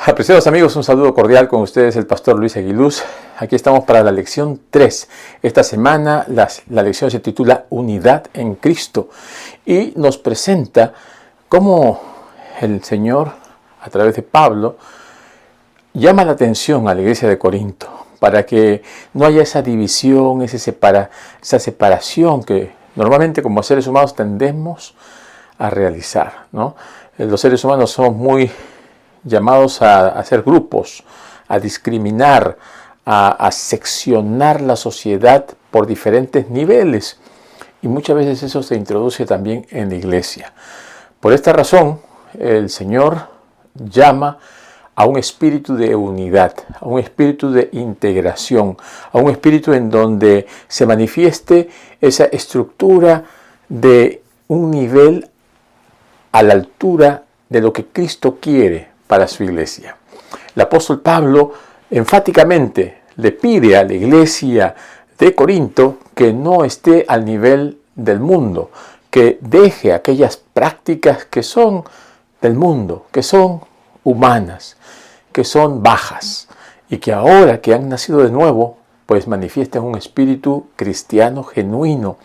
Apreciados amigos, un saludo cordial con ustedes, el pastor Luis Aguiluz. Aquí estamos para la lección 3. Esta semana la lección se titula Unidad en Cristo y nos presenta cómo el Señor, a través de Pablo, llama la atención a la iglesia de Corinto para que no haya esa división, esa separación que normalmente como seres humanos tendemos a realizar, ¿no? Los seres humanos somos muy llamados a hacer grupos, a discriminar, a seccionar la sociedad por diferentes niveles. Y muchas veces eso se introduce también en la iglesia. Por esta razón, el Señor llama a un espíritu de unidad, a un espíritu de integración, a un espíritu en donde se manifieste esa estructura de un nivel a la altura de lo que Cristo quiere para su iglesia. El apóstol Pablo enfáticamente le pide a la iglesia de Corinto que no esté al nivel del mundo, que deje aquellas prácticas que son del mundo, que son humanas, que son bajas, y que ahora que han nacido de nuevo, pues manifiesten un espíritu cristiano genuino,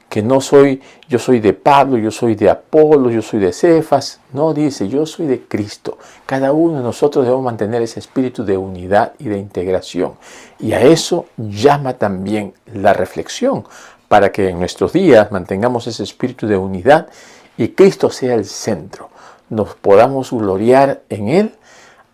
que no soy, yo soy de Pablo, yo soy de Apolo, yo soy de Cefas. No, dice, yo soy de Cristo. Cada uno de nosotros debemos mantener ese espíritu de unidad y de integración. Y a eso llama también la reflexión, para que en nuestros días mantengamos ese espíritu de unidad y Cristo sea el centro. Nos podamos gloriar en Él,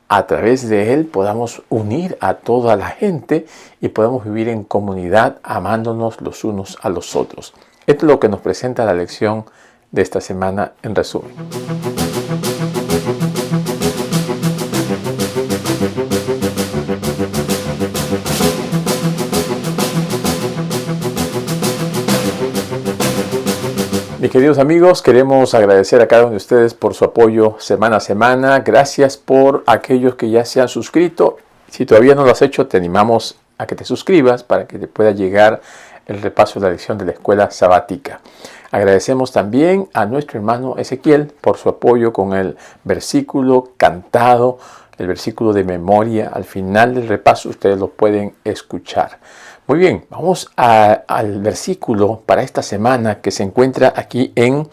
a través de Él podamos unir a toda la gente y podamos vivir en comunidad amándonos los unos a los otros. Esto es lo que nos presenta la lección de esta semana en resumen. Mis queridos amigos, queremos agradecer a cada uno de ustedes por su apoyo semana a semana. Gracias por aquellos que ya se han suscrito. Si todavía no lo has hecho, te animamos a que te suscribas para que te pueda llegar el repaso de la lección de la escuela sabática. Agradecemos también a nuestro hermano Ezequiel por su apoyo con el versículo cantado, el versículo de memoria. Al final del repaso ustedes lo pueden escuchar. Muy bien, vamos al versículo para esta semana que se encuentra aquí en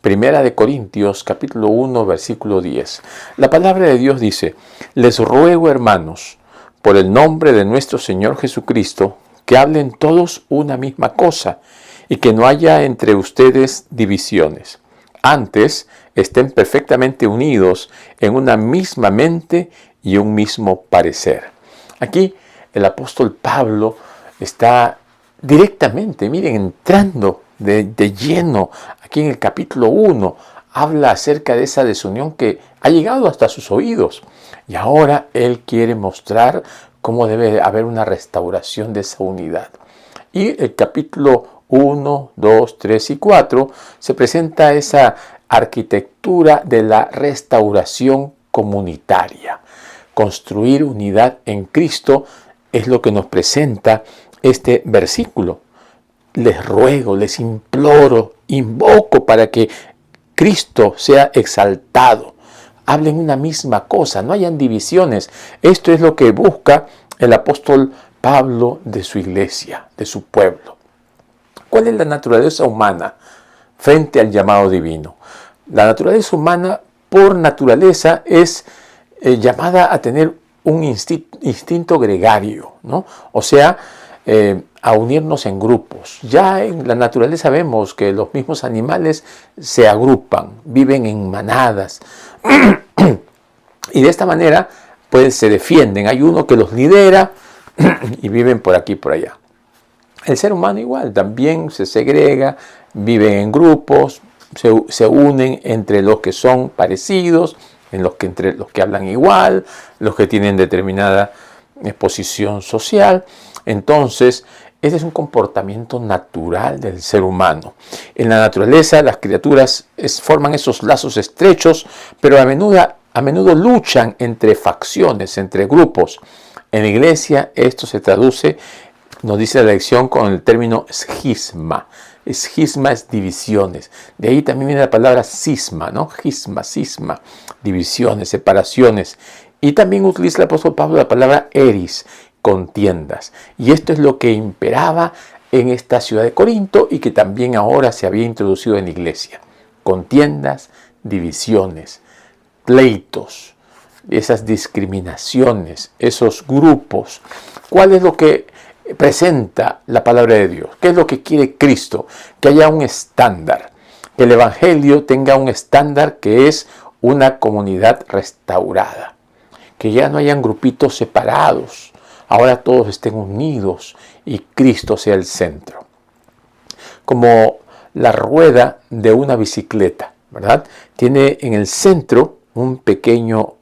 Primera de Corintios, capítulo 1, versículo 10. La palabra de Dios dice: les ruego, hermanos, por el nombre de nuestro Señor Jesucristo, que hablen todos una misma cosa y que no haya entre ustedes divisiones. Antes, estén perfectamente unidos en una misma mente y un mismo parecer. Aquí el apóstol Pablo está directamente, miren, entrando de lleno aquí en el capítulo 1. Habla acerca de esa desunión que ha llegado hasta sus oídos. Y ahora él quiere mostrar cómo debe haber una restauración de esa unidad. Y el capítulo 1, 2, 3 y 4 se presenta esa arquitectura de la restauración comunitaria. Construir unidad en Cristo es lo que nos presenta este versículo. Les ruego, les imploro, invoco para que Cristo sea exaltado. Hablen una misma cosa, no hayan divisiones. Esto es lo que busca el apóstol Pablo de su iglesia, de su pueblo. ¿Cuál es la naturaleza humana frente al llamado divino? La naturaleza humana, por naturaleza, es llamada a tener un instinto gregario, ¿no? O sea, a unirnos en grupos. Ya en la naturaleza vemos que los mismos animales se agrupan, viven en manadas y de esta manera pues se defienden. Hay uno que los lidera y viven por aquí y por allá. El ser humano igual, también se segrega, viven en grupos, se unen entre los que son parecidos, entre los que hablan igual, los que tienen determinada posición social. Entonces, ese es un comportamiento natural del ser humano. En la naturaleza, las criaturas forman esos lazos estrechos, pero a menudo luchan entre facciones, entre grupos. En la iglesia, esto se traduce, nos dice la lección, con el término esquisma. Esquisma es divisiones. De ahí también viene la palabra cisma, ¿no? Cisma, divisiones, separaciones. Y también utiliza el apóstol Pablo la palabra eris, contiendas. Y esto es lo que imperaba en esta ciudad de Corinto y que también ahora se había introducido en la iglesia. Contiendas, divisiones, pleitos, esas discriminaciones, esos grupos. ¿Cuál es lo que presenta la palabra de Dios? ¿Qué es lo que quiere Cristo? Que haya un estándar, que el evangelio tenga un estándar que es una comunidad restaurada, que ya no hayan grupitos separados, ahora todos estén unidos y Cristo sea el centro. Como la rueda de una bicicleta, ¿verdad? Tiene en el centro un pequeño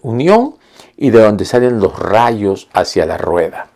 unión y de donde salen los rayos hacia la rueda.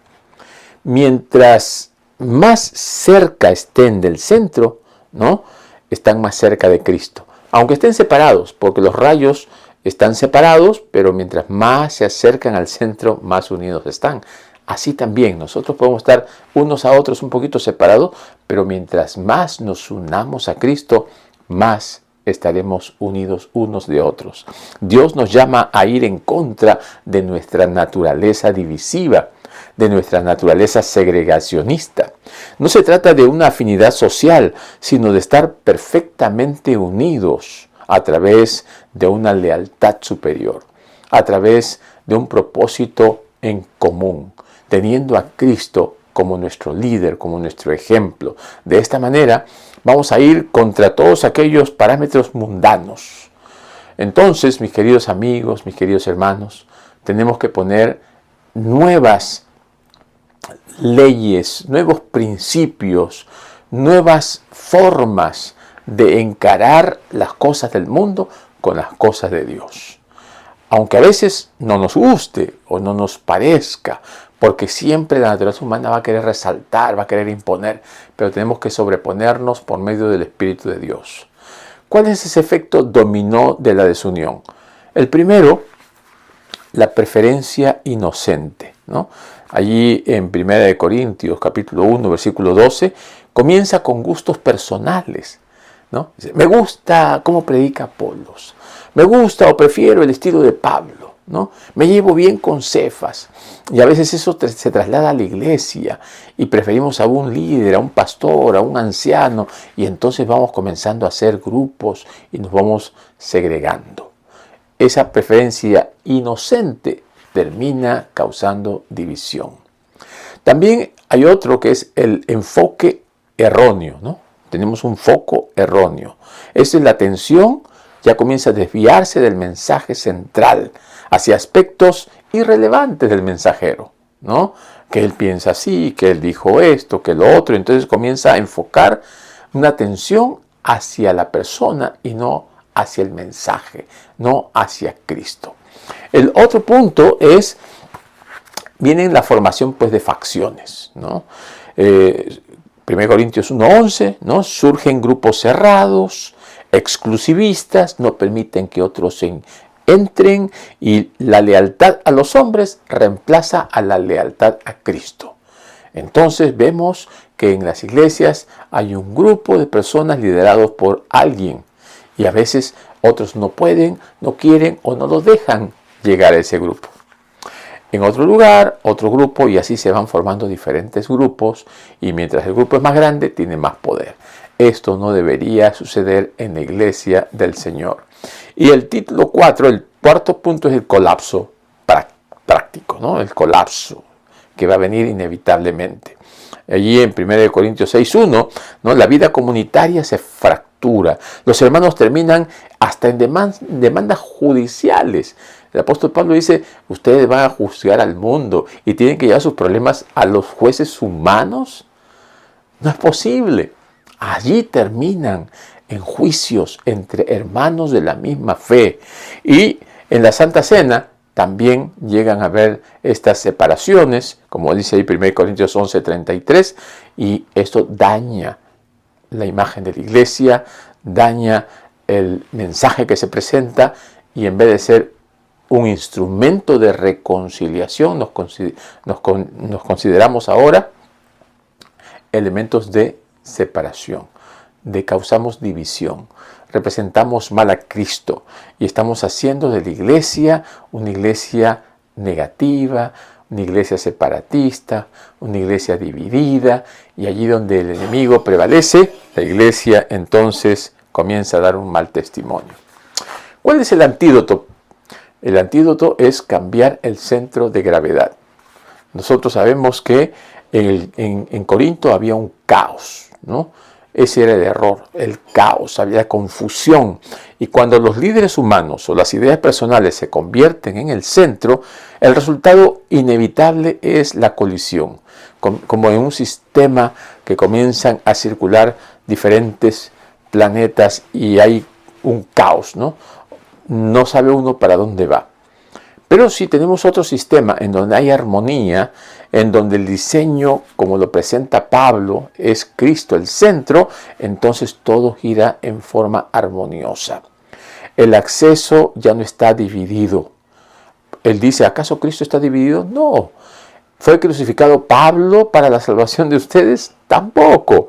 Mientras más cerca estén del centro, ¿no?, están más cerca de Cristo. Aunque estén separados, porque los rayos están separados, pero mientras más se acercan al centro, más unidos están. Así también nosotros podemos estar unos a otros un poquito separados, pero mientras más nos unamos a Cristo, más estaremos unidos unos de otros. Dios nos llama a ir en contra de nuestra naturaleza divisiva, de nuestra naturaleza segregacionista. No se trata de una afinidad social, sino de estar perfectamente unidos a través de una lealtad superior, a través de un propósito en común, teniendo a Cristo como nuestro líder, como nuestro ejemplo. De esta manera vamos a ir contra todos aquellos parámetros mundanos. Entonces, mis queridos amigos, mis queridos hermanos, tenemos que poner nuevas leyes, nuevos principios, nuevas formas de encarar las cosas del mundo con las cosas de Dios. Aunque a veces no nos guste o no nos parezca, porque siempre la naturaleza humana va a querer resaltar, va a querer imponer, pero tenemos que sobreponernos por medio del Espíritu de Dios. ¿Cuál es ese efecto dominó de la desunión? El primero, la preferencia inocente, ¿no? Allí en 1 Corintios capítulo 1, versículo 12, comienza con gustos personales, ¿no? Dice, me gusta cómo predica Apolos, me gusta o prefiero el estilo de Pablo, ¿no? Me llevo bien con Cefas. Y a veces eso se traslada a la iglesia y preferimos a un líder, a un pastor, a un anciano, y entonces vamos comenzando a hacer grupos y nos vamos segregando. Esa preferencia inocente termina causando división. También hay otro que es el enfoque erróneo, ¿no? Tenemos un foco erróneo. Esa es la atención, ya comienza a desviarse del mensaje central hacia aspectos irrelevantes del mensajero, ¿no? Que él piensa así, que él dijo esto, que lo otro. Entonces comienza a enfocar una atención hacia la persona y no hacia el mensaje, no hacia Cristo. El otro punto es, viene la formación pues de facciones, ¿no? 1 Corintios 1:11, ¿no? Surgen grupos cerrados, exclusivistas, no permiten que otros entren y la lealtad a los hombres reemplaza a la lealtad a Cristo. Entonces vemos que en las iglesias hay un grupo de personas liderados por alguien y a veces otros no pueden, no quieren o no lo dejan llegar a ese grupo. En otro lugar, otro grupo, y así se van formando diferentes grupos, y mientras el grupo es más grande, tiene más poder. Esto no debería suceder en la iglesia del Señor. Y el título 4, el cuarto punto, es el colapso práctico, ¿no? El colapso que va a venir inevitablemente. Allí en 1 Corintios 6:1, ¿no? La vida comunitaria se fractura. Los hermanos terminan hasta en demandas judiciales. El apóstol Pablo dice, ustedes van a juzgar al mundo y tienen que llevar sus problemas a los jueces humanos. No es posible. Allí terminan en juicios entre hermanos de la misma fe. Y en la Santa Cena también llegan a haber estas separaciones, como dice ahí 1 Corintios 11:33, y esto daña la imagen de la iglesia, daña el mensaje que se presenta, y en vez de ser un instrumento de reconciliación, nos consideramos ahora elementos de separación. causamos división. Representamos mal a Cristo y estamos haciendo de la iglesia una iglesia negativa, una iglesia separatista, una iglesia dividida, y allí donde el enemigo prevalece, la iglesia entonces comienza a dar un mal testimonio. ¿Cuál es el antídoto? El antídoto es cambiar el centro de gravedad. Nosotros sabemos que en Corinto había un caos, ¿no? Ese era el error, el caos, había confusión. Y cuando los líderes humanos o las ideas personales se convierten en el centro, el resultado inevitable es la colisión. Como en un sistema que comienzan a circular diferentes planetas y hay un caos, ¿no? No sabe uno para dónde va. Pero si tenemos otro sistema en donde hay armonía, en donde el diseño, como lo presenta Pablo, es Cristo el centro, entonces todo gira en forma armoniosa. El acceso ya no está dividido. Él dice, ¿acaso Cristo está dividido? No. ¿Fue crucificado Pablo para la salvación de ustedes? Tampoco.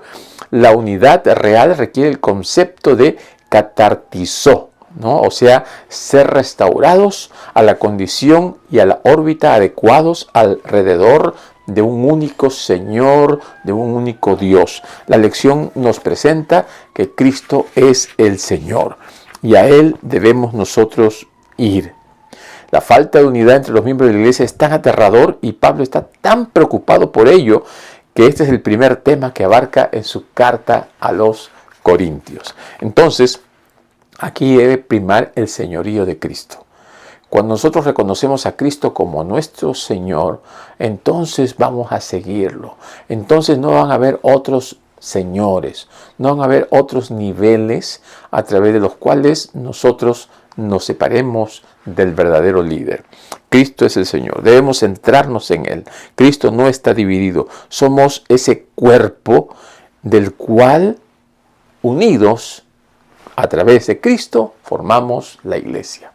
La unidad real requiere el concepto de catartizó, ¿no? O sea, ser restaurados a la condición y a la órbita adecuados alrededor de un único Señor, de un único Dios. La lección nos presenta que Cristo es el Señor y a Él debemos nosotros ir. La falta de unidad entre los miembros de la iglesia es tan aterrador y Pablo está tan preocupado por ello que este es el primer tema que abarca en su carta a los Corintios. Entonces, aquí debe primar el señorío de Cristo. Cuando nosotros reconocemos a Cristo como nuestro Señor, entonces vamos a seguirlo. Entonces no van a haber otros señores, no van a haber otros niveles a través de los cuales nosotros nos separemos del verdadero líder. Cristo es el Señor, debemos centrarnos en Él. Cristo no está dividido, somos ese cuerpo del cual, unidos a través de Cristo, formamos la iglesia.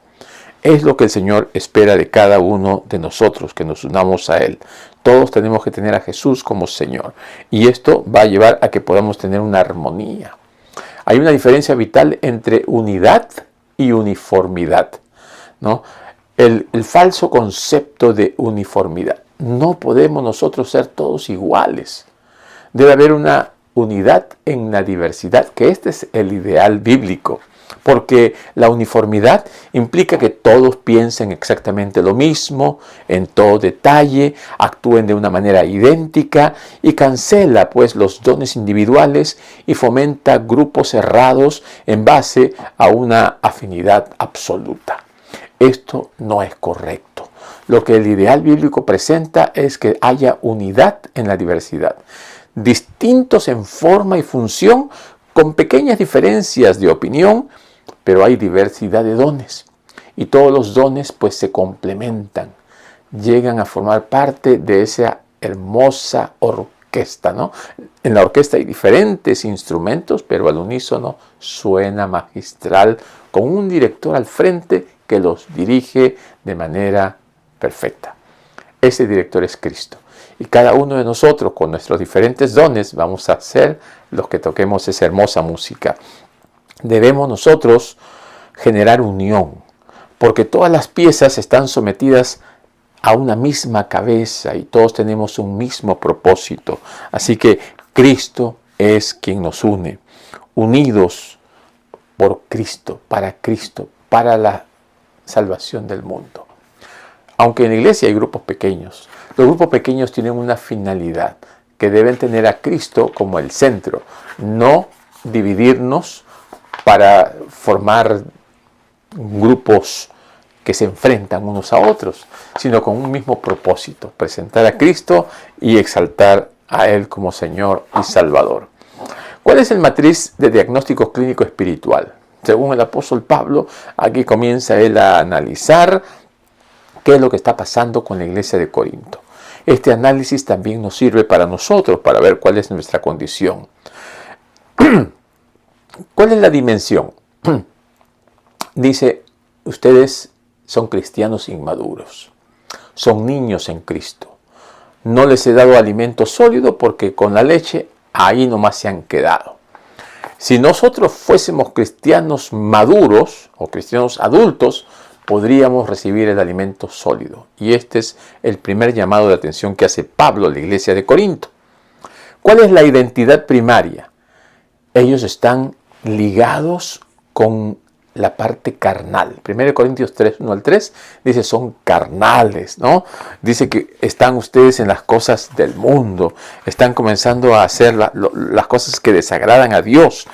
Es lo que el Señor espera de cada uno de nosotros, que nos unamos a Él. Todos tenemos que tener a Jesús como Señor. Y esto va a llevar a que podamos tener una armonía. Hay una diferencia vital entre unidad y uniformidad, ¿no? El falso concepto de uniformidad. No podemos nosotros ser todos iguales. Debe haber una unidad en la diversidad, que este es el ideal bíblico. Porque la uniformidad implica que todos piensen exactamente lo mismo, en todo detalle, actúen de una manera idéntica y cancela pues los dones individuales y fomenta grupos cerrados en base a una afinidad absoluta. Esto no es correcto. Lo que el ideal bíblico presenta es que haya unidad en la diversidad, distintos en forma y función, con pequeñas diferencias de opinión, pero hay diversidad de dones y todos los dones pues se complementan, llegan a formar parte de esa hermosa orquesta, ¿no? En la orquesta hay diferentes instrumentos, pero al unísono suena magistral con un director al frente que los dirige de manera perfecta. Ese director es Cristo. Y cada uno de nosotros, con nuestros diferentes dones, vamos a ser los que toquemos esa hermosa música. Debemos nosotros generar unión, porque todas las piezas están sometidas a una misma cabeza y todos tenemos un mismo propósito. Así que Cristo es quien nos une, unidos por Cristo, para la salvación del mundo. Aunque en la iglesia hay grupos pequeños, los grupos pequeños tienen una finalidad, que deben tener a Cristo como el centro, no dividirnos para formar grupos que se enfrentan unos a otros, sino con un mismo propósito, presentar a Cristo y exaltar a Él como Señor y Salvador. ¿Cuál es el matriz de diagnóstico clínico espiritual? Según el apóstol Pablo, aquí comienza él a analizar qué es lo que está pasando con la iglesia de Corinto. Este análisis también nos sirve para nosotros, para ver cuál es nuestra condición. ¿Cuál es la dimensión? Dice, ustedes son cristianos inmaduros, son niños en Cristo. No les he dado alimento sólido porque con la leche ahí nomás se han quedado. Si nosotros fuésemos cristianos maduros o cristianos adultos, podríamos recibir el alimento sólido. Y este es el primer llamado de atención que hace Pablo a la iglesia de Corinto. ¿Cuál es la identidad primaria? Ellos están ligados con la parte carnal. 1 Corintios 3, 1 al 3 dice son carnales, ¿no? Dice que están ustedes en las cosas del mundo, están comenzando a hacer las cosas que desagradan a Dios.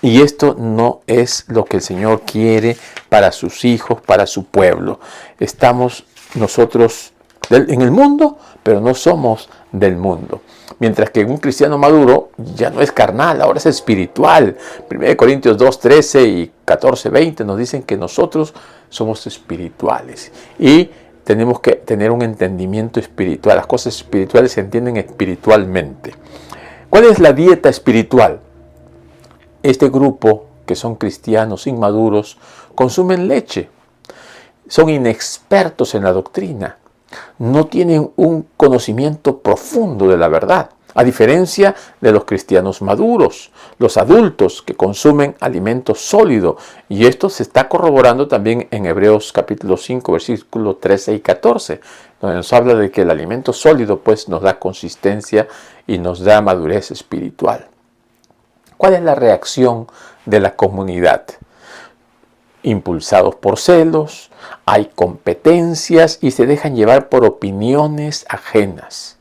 Y esto no es lo que el Señor quiere para sus hijos, para su pueblo. Estamos nosotros en el mundo, pero no somos del mundo. Mientras que un cristiano maduro ya no es carnal, ahora es espiritual. 1 Corintios 2, 13 y 14, 20 nos dicen que nosotros somos espirituales. Y tenemos que tener un entendimiento espiritual. Las cosas espirituales se entienden espiritualmente. ¿Cuál es la dieta espiritual? Este grupo, que son cristianos inmaduros, consumen leche. Son inexpertos en la doctrina. No tienen un conocimiento profundo de la verdad, a diferencia de los cristianos maduros, los adultos que consumen alimento sólido. Y esto se está corroborando también en Hebreos capítulo 5, versículos 13 y 14, donde nos habla de que el alimento sólido pues nos da consistencia y nos da madurez espiritual. ¿Cuál es la reacción de la comunidad? Impulsados por celos, hay competencias y se dejan llevar por opiniones ajenas.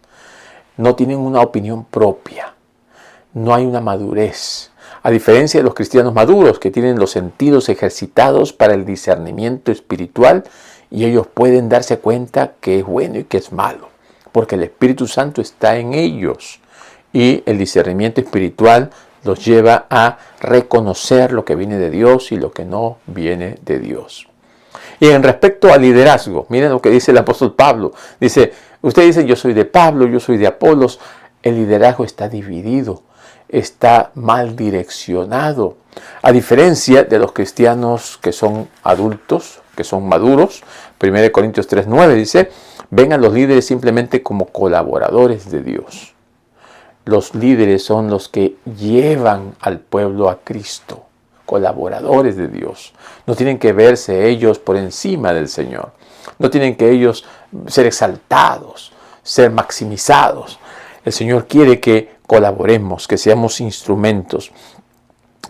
No tienen una opinión propia, no hay una madurez. A diferencia de los cristianos maduros que tienen los sentidos ejercitados para el discernimiento espiritual y ellos pueden darse cuenta que es bueno y que es malo, porque el Espíritu Santo está en ellos y el discernimiento espiritual los lleva a reconocer lo que viene de Dios y lo que no viene de Dios. Y en respecto al liderazgo, miren lo que dice el apóstol Pablo. Dice, usted dice, yo soy de Pablo, yo soy de Apolos. El liderazgo está dividido, está mal direccionado. A diferencia de los cristianos que son adultos, que son maduros, 1 Corintios 3:9 dice, ven a los líderes simplemente como colaboradores de Dios. Los líderes son los que llevan al pueblo a Cristo, colaboradores de Dios. No tienen que verse ellos por encima del Señor. No tienen que ellos ser exaltados, ser maximizados. El Señor quiere que colaboremos, que seamos instrumentos.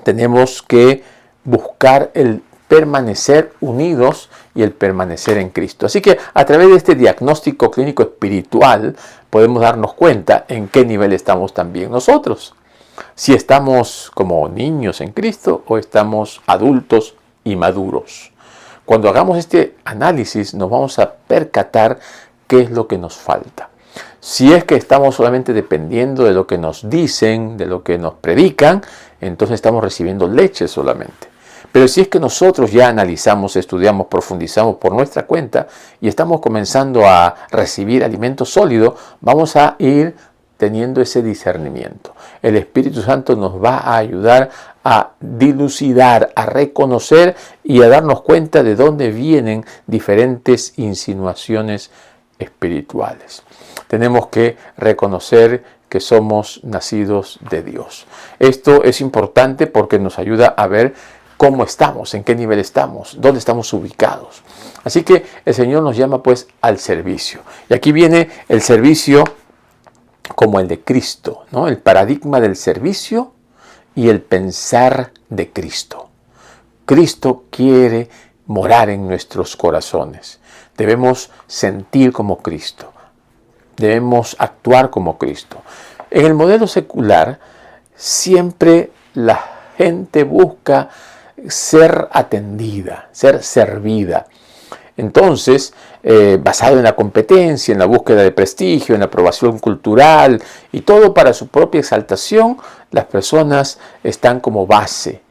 Tenemos que buscar el permanecer unidos y el permanecer en Cristo. Así que a través de este diagnóstico clínico espiritual podemos darnos cuenta en qué nivel estamos también nosotros. Si estamos como niños en Cristo o estamos adultos y maduros. Cuando hagamos este análisis nos vamos a percatar qué es lo que nos falta. Si es que estamos solamente dependiendo de lo que nos dicen, de lo que nos predican, entonces estamos recibiendo leche solamente. Pero si es que nosotros ya analizamos, estudiamos, profundizamos por nuestra cuenta y estamos comenzando a recibir alimento sólido, vamos a ir teniendo ese discernimiento. El Espíritu Santo nos va a ayudar a dilucidar, a reconocer y a darnos cuenta de dónde vienen diferentes insinuaciones espirituales. Tenemos que reconocer que somos nacidos de Dios. Esto es importante porque nos ayuda a ver cómo estamos, en qué nivel estamos, dónde estamos ubicados. Así que el Señor nos llama pues al servicio. Y aquí viene el servicio como el de Cristo, ¿no? El paradigma del servicio y el pensar de Cristo. Cristo quiere morar en nuestros corazones. Debemos sentir como Cristo. Debemos actuar como Cristo. En el modelo secular, siempre la gente busca ser atendida, ser servida. Entonces, basado en la competencia, en la búsqueda de prestigio, en la aprobación cultural y todo para su propia exaltación, las personas están como base.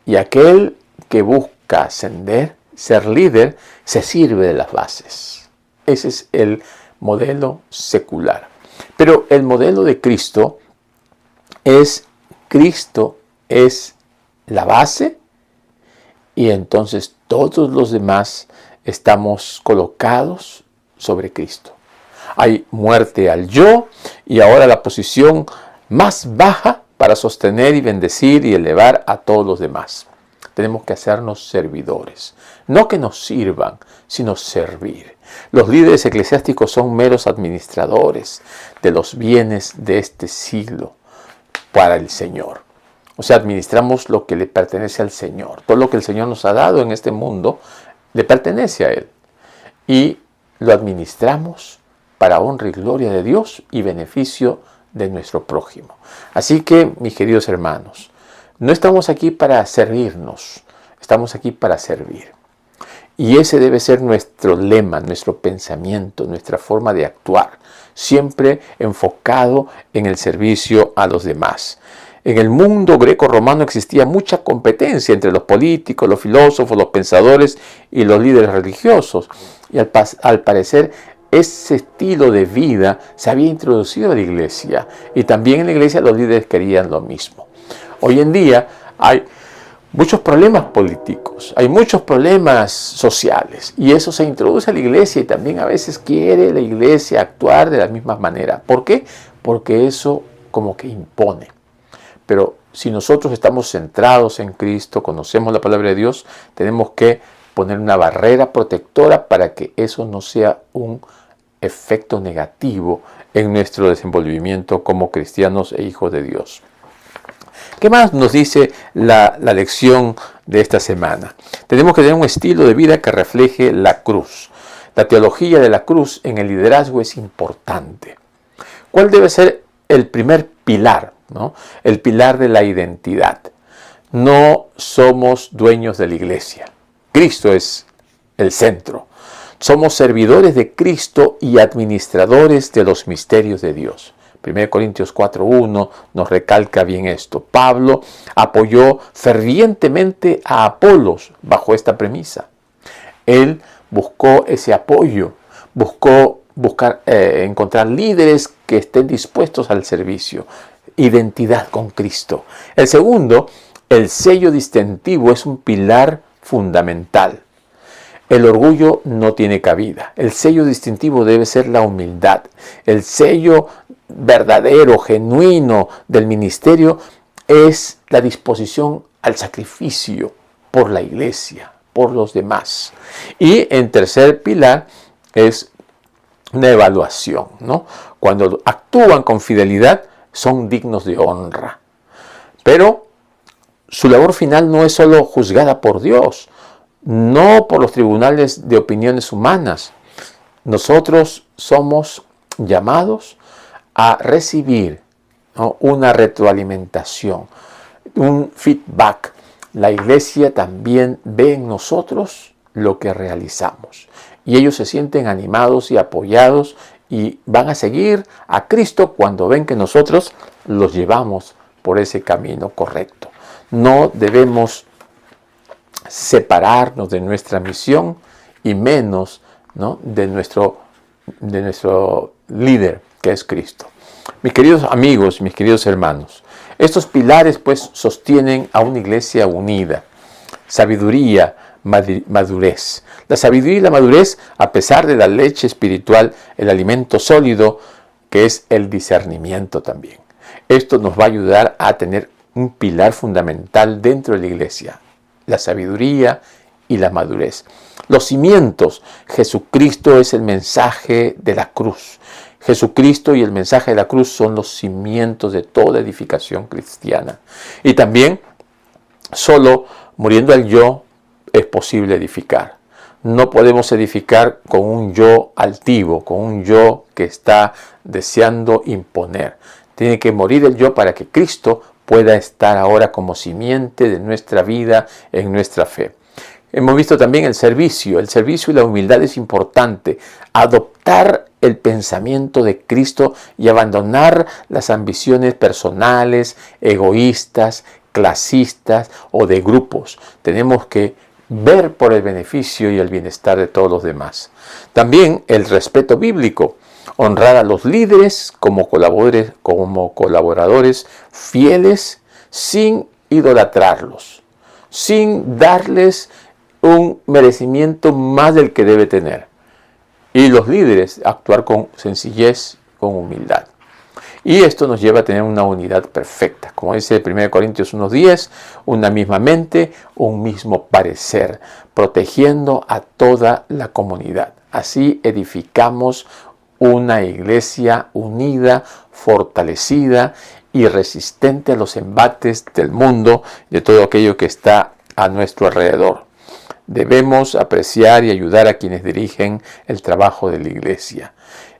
Y aquel que busca ascender, ser líder, se sirve de las bases. Ese es el modelo secular. Pero el modelo de Cristo es la base y entonces todos los demás estamos colocados sobre Cristo. Hay muerte al yo y ahora la posición más baja para sostener y bendecir y elevar a todos los demás. Tenemos que hacernos servidores. No que nos sirvan, sino servir. Los líderes eclesiásticos son meros administradores de los bienes de este siglo para el Señor. O sea, administramos lo que le pertenece al Señor. Todo lo que el Señor nos ha dado en este mundo le pertenece a Él. Y lo administramos para honra y gloria de Dios y beneficio de nuestro prójimo. Así que, mis queridos hermanos, no estamos aquí para servirnos, estamos aquí para servir. Y ese debe ser nuestro lema, nuestro pensamiento, nuestra forma de actuar, siempre enfocado en el servicio a los demás. En el mundo greco-romano existía mucha competencia entre los políticos, los filósofos, los pensadores y los líderes religiosos. Y al parecer, ese estilo de vida se había introducido a la iglesia. Y también en la iglesia los líderes querían lo mismo. Hoy en día hay muchos problemas políticos, hay muchos problemas sociales. Y eso se introduce a la iglesia y también a veces quiere la iglesia actuar de la misma manera. ¿Por qué? Porque eso como que impone. Pero si nosotros estamos centrados en Cristo, conocemos la palabra de Dios, tenemos que poner una barrera protectora para que eso no sea un efecto negativo en nuestro desenvolvimiento como cristianos e hijos de Dios. ¿Qué más nos dice la lección de esta semana? Tenemos que tener un estilo de vida que refleje la cruz. La teología de la cruz en el liderazgo es importante. ¿Cuál debe ser el primer pilar? ¿No? El pilar de la identidad. No somos dueños de la iglesia. Cristo es el centro. Somos servidores de Cristo y administradores de los misterios de Dios. 1 Corintios 4:1 nos recalca bien esto. Pablo apoyó fervientemente a Apolos bajo esta premisa. Él buscó ese apoyo, buscó encontrar líderes que estén dispuestos al servicio. Identidad con Cristo. El segundo, el sello distintivo es un pilar fundamental. El orgullo no tiene cabida. El sello distintivo debe ser la humildad. El sello verdadero, genuino del ministerio es la disposición al sacrificio por la iglesia, por los demás. Y en tercer pilar es una evaluación, ¿no? Cuando actúan con fidelidad, son dignos de honra. Pero su labor final no es solo juzgada por Dios, no por los tribunales de opiniones humanas. Nosotros somos llamados a recibir, ¿no?, una retroalimentación, un feedback. La iglesia también ve en nosotros lo que realizamos. Y ellos se sienten animados y apoyados y van a seguir a Cristo cuando ven que nosotros los llevamos por ese camino correcto. No debemos separarnos de nuestra misión y menos, ¿no?, de nuestro líder, que es Cristo. Mis queridos amigos, mis queridos hermanos, estos pilares pues sostienen a una iglesia unida. Sabiduría, madurez. La sabiduría y la madurez, a pesar de la leche espiritual, el alimento sólido, que es el discernimiento también. Esto nos va a ayudar a tener un pilar fundamental dentro de la iglesia, la sabiduría y la madurez. Los cimientos, Jesucristo es el mensaje de la cruz. Jesucristo y el mensaje de la cruz son los cimientos de toda edificación cristiana. Y también, solo muriendo al yo, es posible edificar. No podemos edificar con un yo altivo, con un yo que está deseando imponer. Tiene que morir el yo para que Cristo pueda estar ahora como simiente de nuestra vida en nuestra fe. Hemos visto también el servicio y la humildad es importante. Adoptar el pensamiento de Cristo y abandonar las ambiciones personales, egoístas, clasistas o de grupos. Tenemos que ver por el beneficio y el bienestar de todos los demás. También el respeto bíblico. Honrar a los líderes como colaboradores fieles sin idolatrarlos, sin darles un merecimiento más del que debe tener. Y los líderes actuar con sencillez, con humildad. Y esto nos lleva a tener una unidad perfecta. Como dice 1 Corintios 1:10, una misma mente, un mismo parecer, protegiendo a toda la comunidad. Así edificamos una iglesia unida, fortalecida y resistente a los embates del mundo, de todo aquello que está a nuestro alrededor. Debemos apreciar y ayudar a quienes dirigen el trabajo de la iglesia.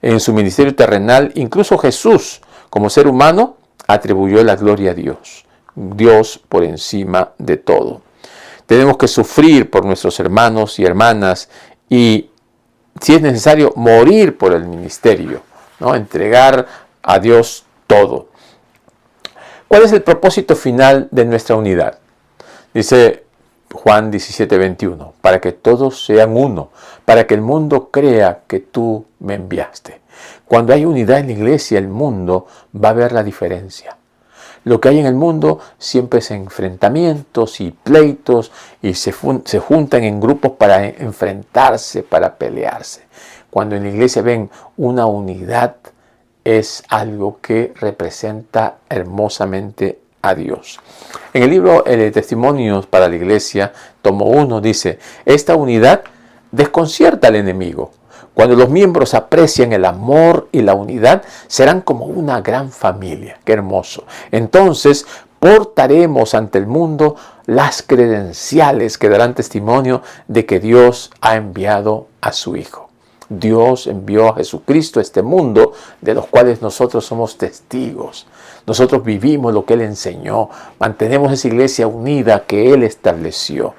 En su ministerio terrenal, incluso Jesús, como ser humano, atribuyó la gloria a Dios. Dios por encima de todo. Tenemos que sufrir por nuestros hermanos y hermanas y, si es necesario, morir por el ministerio, ¿no? Entregar a Dios todo. ¿Cuál es el propósito final de nuestra unidad? Dice Juan 17:21, para que todos sean uno, para que el mundo crea que tú me enviaste. Cuando hay unidad en la iglesia, el mundo va a ver la diferencia. Lo que hay en el mundo siempre es enfrentamientos y pleitos y se juntan en grupos para enfrentarse, para pelearse. Cuando en la iglesia ven una unidad, es algo que representa hermosamente a Dios. En el libro Testimonios para la Iglesia, tomo 1, dice: esta unidad desconcierta al enemigo. Cuando los miembros aprecian el amor y la unidad, serán como una gran familia. ¡Qué hermoso! Entonces, portaremos ante el mundo las credenciales que darán testimonio de que Dios ha enviado a su Hijo. Dios envió a Jesucristo a este mundo, de los cuales nosotros somos testigos. Nosotros vivimos lo que Él enseñó, mantenemos esa iglesia unida que Él estableció.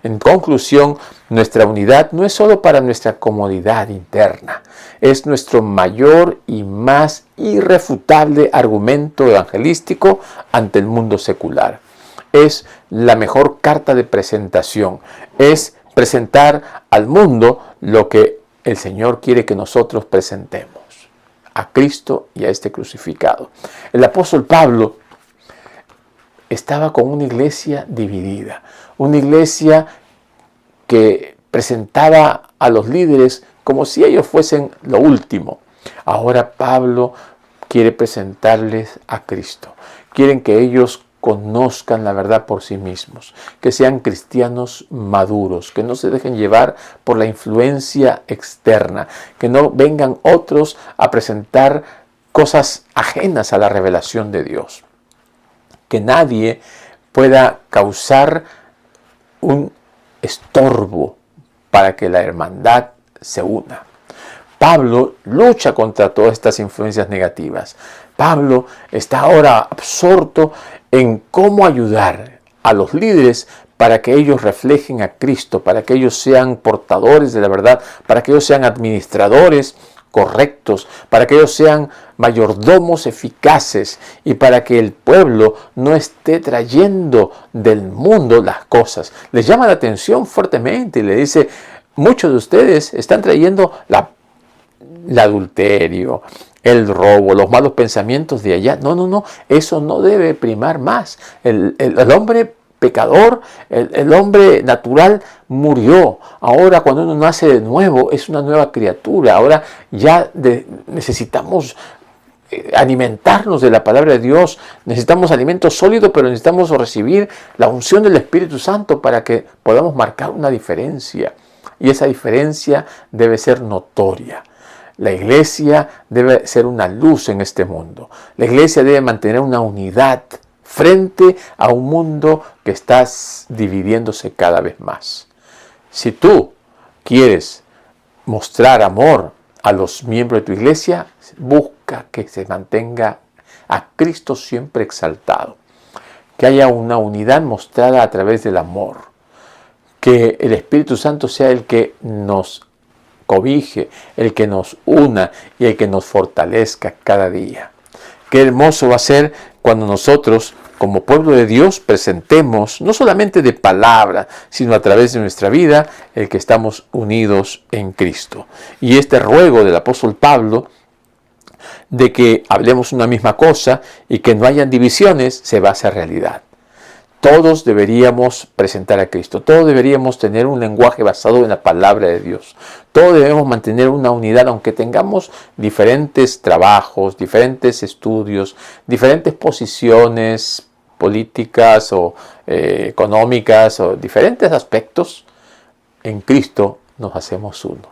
En conclusión, nuestra unidad no es solo para nuestra comodidad interna, es nuestro mayor y más irrefutable argumento evangelístico ante el mundo secular. Es la mejor carta de presentación, es presentar al mundo lo que el Señor quiere que nosotros presentemos: a Cristo y a este crucificado. El apóstol Pablo estaba con una iglesia dividida, una iglesia que presentaba a los líderes como si ellos fuesen lo último. Ahora Pablo quiere presentarles a Cristo. Quieren que ellos conozcan la verdad por sí mismos, que sean cristianos maduros, que no se dejen llevar por la influencia externa, que no vengan otros a presentar cosas ajenas a la revelación de Dios. Que nadie pueda causar un estorbo para que la hermandad se una. Pablo lucha contra todas estas influencias negativas. Pablo está ahora absorto en cómo ayudar a los líderes para que ellos reflejen a Cristo, para que ellos sean portadores de la verdad, para que ellos sean administradores correctos, para que ellos sean mayordomos eficaces y para que el pueblo no esté trayendo del mundo las cosas. Les llama la atención fuertemente y le dice: muchos de ustedes están trayendo el adulterio, el robo, los malos pensamientos de allá. No, eso no debe primar más. El hombre pecador, el hombre natural murió. Ahora, cuando uno nace de nuevo, es una nueva criatura. Ahora ya necesitamos alimentarnos de la palabra de Dios. Necesitamos alimento sólido, pero necesitamos recibir la unción del Espíritu Santo para que podamos marcar una diferencia. Y esa diferencia debe ser notoria. La iglesia debe ser una luz en este mundo. La iglesia debe mantener una unidad frente a un mundo que está dividiéndose cada vez más. Si tú quieres mostrar amor a los miembros de tu iglesia, busca que se mantenga a Cristo siempre exaltado. Que haya una unidad mostrada a través del amor. Que el Espíritu Santo sea el que nos cobije, el que nos una y el que nos fortalezca cada día. Qué hermoso va a ser cuando nosotros, como pueblo de Dios, presentemos, no solamente de palabra, sino a través de nuestra vida, el que estamos unidos en Cristo. Y este ruego del apóstol Pablo, de que hablemos una misma cosa y que no hayan divisiones, se va a hacer realidad. Todos deberíamos presentar a Cristo, todos deberíamos tener un lenguaje basado en la palabra de Dios, todos debemos mantener una unidad aunque tengamos diferentes trabajos, diferentes estudios, diferentes posiciones políticas o económicas o diferentes aspectos. En Cristo nos hacemos uno.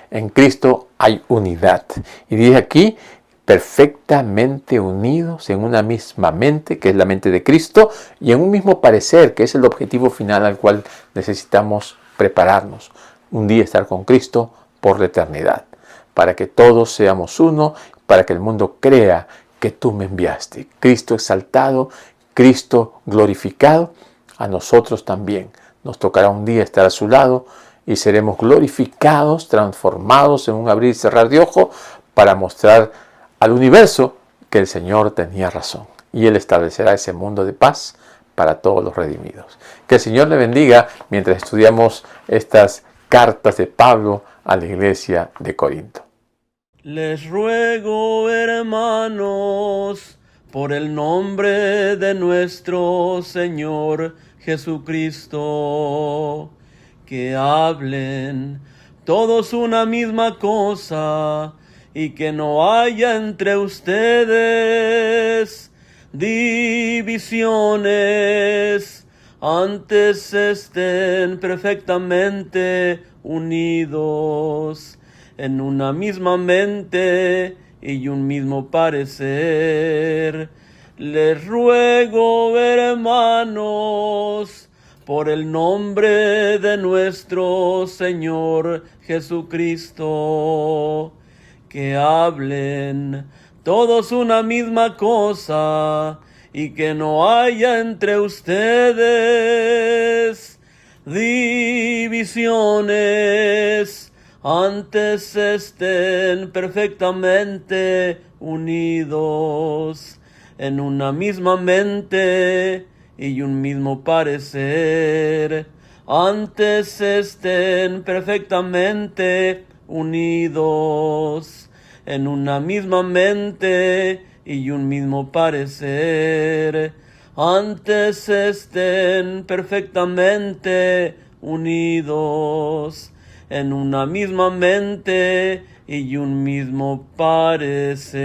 En Cristo hay unidad. Y dice aquí, perfectamente unidos en una misma mente, que es la mente de Cristo, y en un mismo parecer, que es el objetivo final al cual necesitamos prepararnos. Un día estar con Cristo por la eternidad, para que todos seamos uno, para que el mundo crea que tú me enviaste. Cristo exaltado, Cristo glorificado, a nosotros también. Nos tocará un día estar a su lado y seremos glorificados, transformados en un abrir y cerrar de ojo para mostrar al universo que el Señor tenía razón. Y Él establecerá ese mundo de paz para todos los redimidos. Que el Señor le bendiga mientras estudiamos estas cartas de Pablo a la iglesia de Corinto. Les ruego, hermanos, por el nombre de nuestro Señor Jesucristo, que hablen todos una misma cosa y que no haya entre ustedes divisiones, antes estén perfectamente unidos en una misma mente y un mismo parecer. Les ruego, hermanos, por el nombre de nuestro Señor Jesucristo, que hablen todos una misma cosa y que no haya entre ustedes divisiones, antes estén perfectamente unidos en una misma mente y un mismo parecer. Antes estén perfectamente unidos en una misma mente y un mismo parecer. Antes estén perfectamente unidos en una misma mente y un mismo parecer.